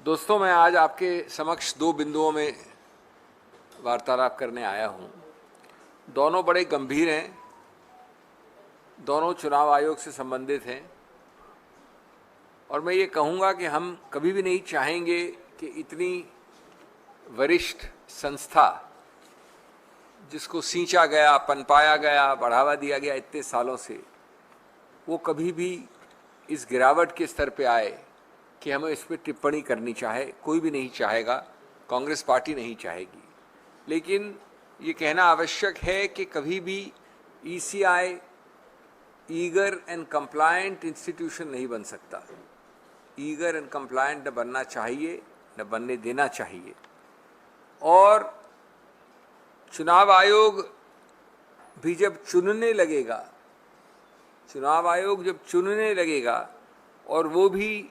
दोस्तों, मैं आज आपके समक्ष दो बिंदुओं में वार्तालाप करने आया हूं। दोनों बड़े गंभीर हैं, दोनों चुनाव आयोग से संबंधित हैं और मैं ये कहूँगा कि हम कभी भी नहीं चाहेंगे कि इतनी वरिष्ठ संस्था जिसको सींचा गया, पनपाया गया, बढ़ावा दिया गया इतने सालों से, वो कभी भी इस गिरावट के स्तर पे आए कि हमें इस पर टिप्पणी करनी चाहे। कोई भी नहीं चाहेगा, कांग्रेस पार्टी नहीं चाहेगी। लेकिन ये कहना आवश्यक है कि कभी भी ECI eager and compliant institution नहीं बन सकता। ईगर एंड कंप्लायंट न बनना चाहिए, न बनने देना चाहिए। और चुनाव आयोग भी जब चुनने लगेगा, चुनाव आयोग जब चुनने लगेगा और वो भी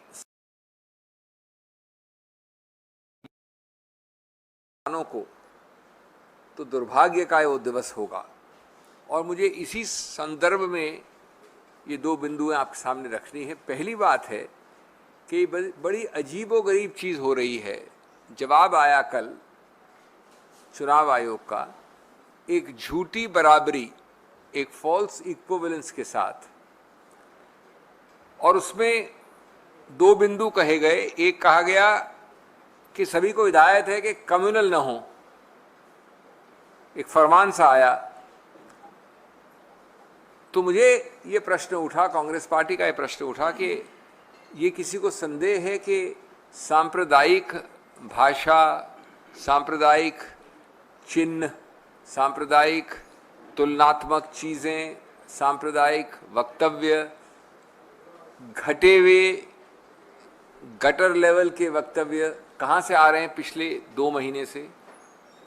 को, तो दुर्भाग्य का वो दिवस होगा। और मुझे इसी संदर्भ में ये दो बिंदुएं आपके सामने रखनी है। पहली बात है कि बड़ी अजीबोगरीब चीज़ हो रही है। जवाब आया कल चुनाव आयोग का एक झूठी बराबरी, एक फॉल्स इक्विवेलेंस के साथ, और उसमें दो बिंदु कहे गए। एक कहा गया कि सभी को हिदायत है कि कम्युनल न हो, एक फरमान सा आया। तो मुझे ये प्रश्न उठा, कांग्रेस पार्टी का ये प्रश्न उठा कि ये किसी को संदेह है कि सांप्रदायिक भाषा, सांप्रदायिक चिन्ह, सांप्रदायिक तुलनात्मक चीज़ें, सांप्रदायिक वक्तव्य, घटे हुए गटर लेवल के वक्तव्य कहाँ से आ रहे हैं? पिछले 2 महीने से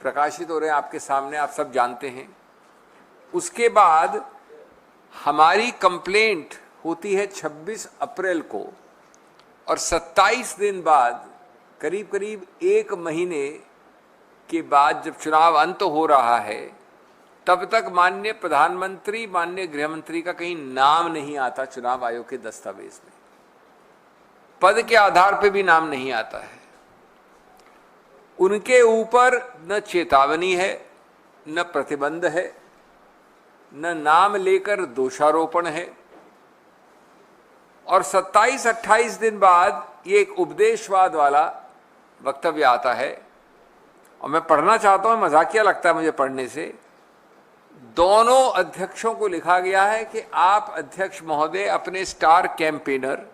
प्रकाशित हो रहे हैं आपके सामने, आप सब जानते हैं। उसके बाद हमारी कंप्लेंट होती है 26 अप्रैल को, और 27 दिन बाद, करीब करीब 1 महीने के बाद जब चुनाव अंत हो रहा है, तब तक माननीय प्रधानमंत्री, माननीय गृहमंत्री का कहीं नाम नहीं आता चुनाव आयोग के दस्तावेज में। पद के आधार पे भी नाम नहीं आता है। उनके ऊपर न चेतावनी है, न प्रतिबंध है, न नाम लेकर दोषारोपण है। और 27-28 दिन बाद ये एक उपदेशवाद वाला वक्तव्य आता है, और मैं पढ़ना चाहता हूं, मजाकिया लगता है मुझे पढ़ने से। दोनों अध्यक्षों को लिखा गया है कि आप अध्यक्ष महोदय अपने star campaigner,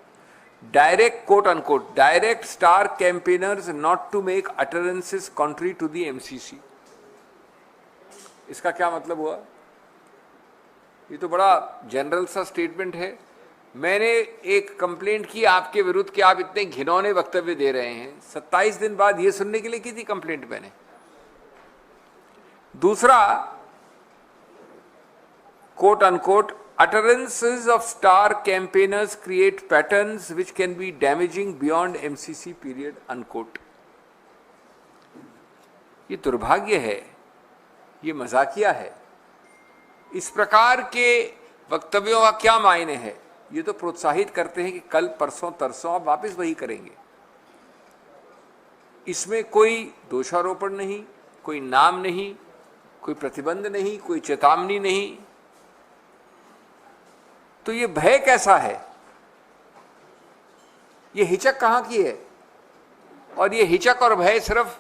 direct quote unquote, direct star campaigners not to make utterances contrary to the MCC. इसका क्या मतलब हुआ? ये तो बड़ा जनरल सा स्टेटमेंट है। मैंने एक कंप्लेंट की आपके विरुद्ध कि आप इतने घिनौने वक्तव्य दे रहे हैं। 27 दिन बाद ये सुनने के लिए की थी कंप्लेंट मैंने। दूसरा, quote unquote, utterances of star campaigners create patterns which can be damaging beyond MCC period, unquote। ये दुर्भाग्य है, ये मजाकिया है। इस प्रकार के वक्तव्यों का क्या मायने है? ये तो प्रोत्साहित करते हैं कि कल परसों तरसों आप वापस वही करेंगे। इसमें कोई दोषारोपण नहीं, कोई नाम नहीं, कोई प्रतिबंध नहीं, कोई चेतावनी नहीं। तो ये भय कैसा है? ये हिचक कहाँ की है? और ये हिचक और भय सिर्फ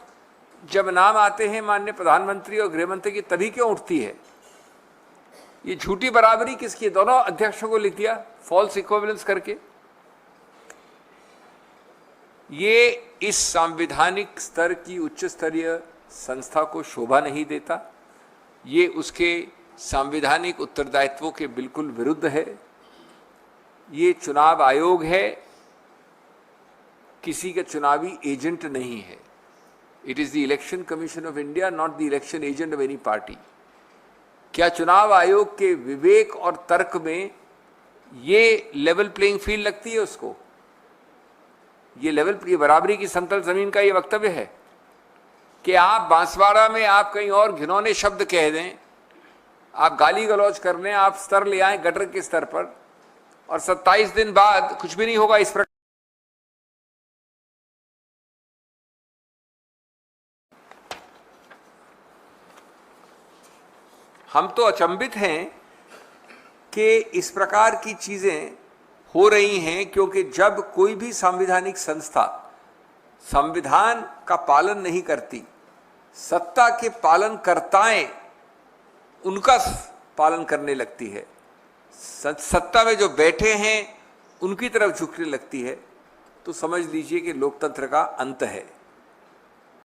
जब नाम आते हैं माननीय प्रधानमंत्री और गृहमंत्री की, तभी क्यों उठती है? ये झूठी बराबरी किसकी? दोनों अध्यक्षों को लिख दिया फॉल्स इक्विवेलेंस करके। ये इस संवैधानिक स्तर की उच्च स्तरीय संस्था को शोभा नहीं देता। ये उसके संवैधानिक उत्तरदायित्वों के बिल्कुल विरुद्ध है। ये चुनाव आयोग है, किसी का चुनावी एजेंट नहीं है। It is the election commission of India, not the election agent of any party. क्या चुनाव आयोग के विवेक और तर्क में ये लेवल प्लेइंग फील्ड लगती है उसको? ये बराबरी की समतल जमीन का ये वक्तव्य है कि आप बांसवाड़ा में आप कहीं और घिनौने शब्द कह दें, आप गाली गलौज कर लें, आप स्तर ले आए गटर के स्तर पर, और 27 दिन बाद कुछ भी नहीं होगा इस प्रकार। हम तो अचंभित हैं कि इस प्रकार की चीजें हो रही हैं, क्योंकि जब कोई भी संवैधानिक संस्था संविधान का पालन नहीं करती, सत्ता के पालनकर्ताएं उनका पालन करने लगती है, सत्ता में जो बैठे हैं उनकी तरफ झुकने लगती है, तो समझ लीजिए कि लोकतंत्र का अंत है।